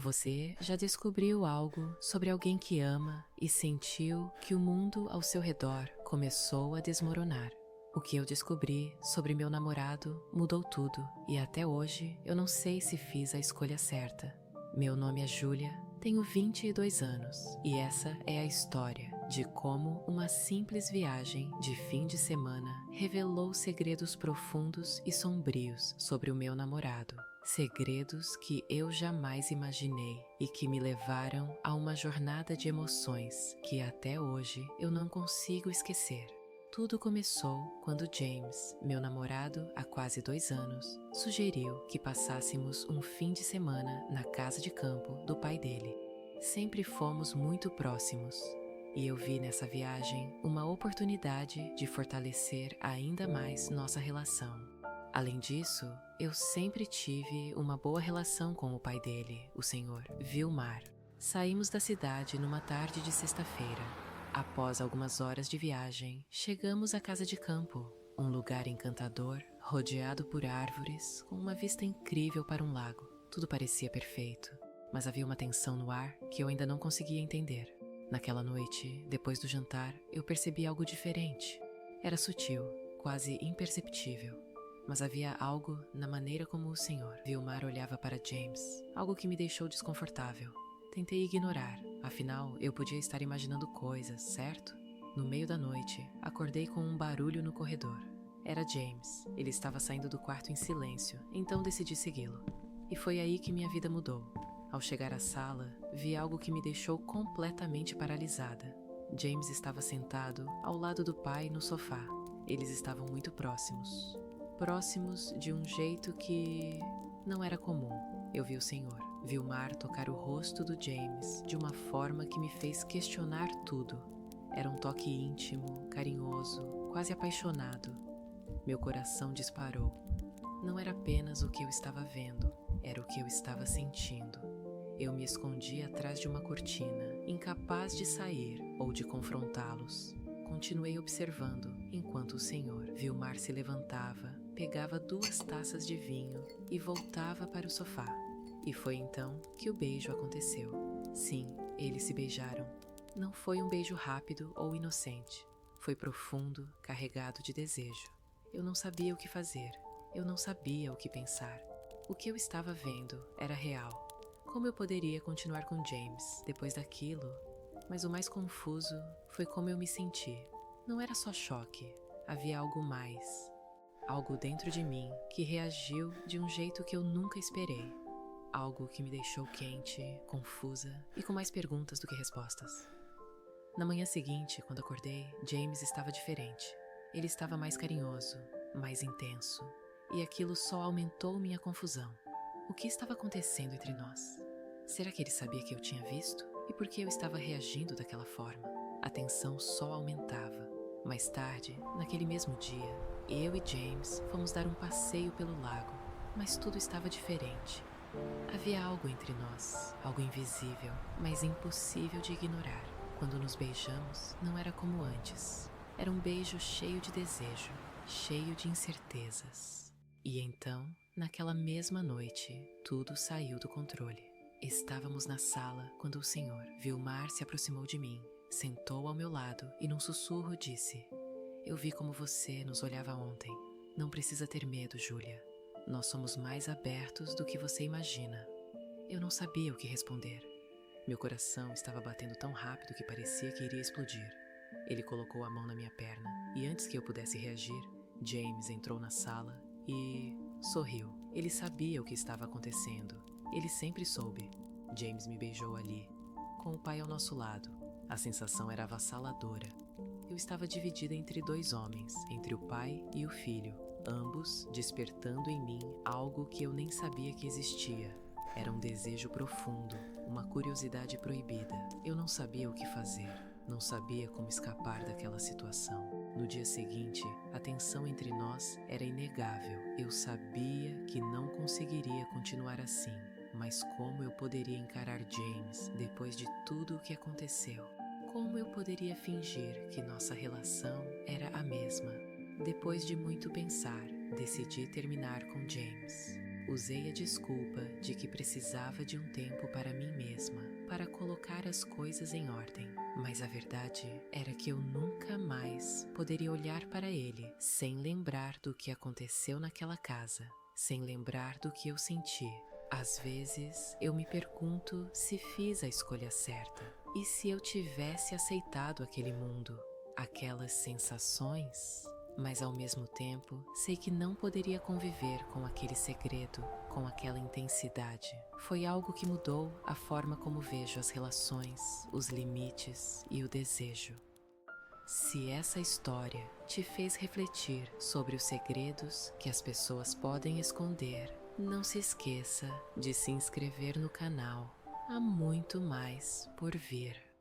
Você já descobriu algo sobre alguém que ama e sentiu que o mundo ao seu redor começou a desmoronar? O que eu descobri sobre meu namorado mudou tudo e até hoje eu não sei se fiz a escolha certa. Meu nome é Júlia, tenho 22 anos e essa é a história de como uma simples viagem de fim de semana revelou segredos profundos e sombrios sobre o meu namorado. Segredos que eu jamais imaginei e que me levaram a uma jornada de emoções que até hoje eu não consigo esquecer. Tudo começou quando James, meu namorado há quase 2 anos, sugeriu que passássemos um fim de semana na casa de campo do pai dele. Sempre fomos muito próximos e eu vi nessa viagem uma oportunidade de fortalecer ainda mais nossa relação. Além disso, eu sempre tive uma boa relação com o pai dele, o Sr. Vilmar. Saímos da cidade numa tarde de sexta-feira. Após algumas horas de viagem, chegamos à casa de campo, um lugar encantador, rodeado por árvores, com uma vista incrível para um lago. Tudo parecia perfeito, mas havia uma tensão no ar que eu ainda não conseguia entender. Naquela noite, depois do jantar, eu percebi algo diferente. Era sutil, quase imperceptível, mas havia algo na maneira como o Sr. Vilmar olhava para James, algo que me deixou desconfortável. Tentei ignorar, afinal eu podia estar imaginando coisas, certo? No meio da noite, acordei com um barulho no corredor. Era James, ele estava saindo do quarto em silêncio, então decidi segui-lo. E foi aí que minha vida mudou. Ao chegar à sala, vi algo que me deixou completamente paralisada. James estava sentado ao lado do pai no sofá. Eles estavam muito próximos. Próximos de um jeito que não era comum. Eu vi o Sr. Vilmar tocar o rosto do James de uma forma que me fez questionar tudo. Era um toque íntimo, carinhoso, quase apaixonado. Meu coração disparou. Não era apenas o que eu estava vendo, era o que eu estava sentindo. Eu me escondi atrás de uma cortina, incapaz de sair ou de confrontá-los. Continuei observando enquanto o Sr. Vilmar se levantava, pegava 2 taças de vinho e voltava para o sofá. E foi então que o beijo aconteceu. Sim, eles se beijaram. Não foi um beijo rápido ou inocente. Foi profundo, carregado de desejo. Eu não sabia o que fazer. Eu não sabia o que pensar. O que eu estava vendo era real. Como eu poderia continuar com James depois daquilo? Mas o mais confuso foi como eu me senti. Não era só choque, havia algo mais. Algo dentro de mim que reagiu de um jeito que eu nunca esperei. Algo que me deixou quente, confusa e com mais perguntas do que respostas. Na manhã seguinte, quando acordei, James estava diferente. Ele estava mais carinhoso, mais intenso, e aquilo só aumentou minha confusão. O que estava acontecendo entre nós? Será que ele sabia que eu tinha visto? E por que eu estava reagindo daquela forma? A tensão só aumentava. Mais tarde, naquele mesmo dia, eu e James fomos dar um passeio pelo lago, mas tudo estava diferente. Havia algo entre nós, algo invisível, mas impossível de ignorar. Quando nos beijamos, não era como antes. Era um beijo cheio de desejo, cheio de incertezas. E então, naquela mesma noite, tudo saiu do controle. Estávamos na sala quando o Sr. Vilmar se aproximou de mim, sentou ao meu lado e num sussurro disse: "Eu vi como você nos olhava ontem. Não precisa ter medo, Júlia. Nós somos mais abertos do que você imagina." Eu não sabia o que responder. Meu coração estava batendo tão rápido que parecia que iria explodir. Ele colocou a mão na minha perna e antes que eu pudesse reagir, James entrou na sala e sorriu. Ele sabia o que estava acontecendo. Ele sempre soube. James me beijou ali, com o pai ao nosso lado. A sensação era avassaladora. Eu estava dividida entre 2 homens, entre o pai e o filho, ambos despertando em mim algo que eu nem sabia que existia. Era um desejo profundo, uma curiosidade proibida. Eu não sabia o que fazer, não sabia como escapar daquela situação. No dia seguinte, a tensão entre nós era inegável. Eu sabia que não conseguiria continuar assim, mas como eu poderia encarar James depois de tudo o que aconteceu? Como eu poderia fingir que nossa relação era a mesma? Depois de muito pensar, decidi terminar com James. Usei a desculpa de que precisava de um tempo para mim mesma, para colocar as coisas em ordem. Mas a verdade era que eu nunca mais poderia olhar para ele sem lembrar do que aconteceu naquela casa, sem lembrar do que eu senti. Às vezes, eu me pergunto se fiz a escolha certa e se eu tivesse aceitado aquele mundo, aquelas sensações. Mas ao mesmo tempo, sei que não poderia conviver com aquele segredo, com aquela intensidade. Foi algo que mudou a forma como vejo as relações, os limites e o desejo. Se essa história te fez refletir sobre os segredos que as pessoas podem esconder, não se esqueça de se inscrever no canal. Há muito mais por vir.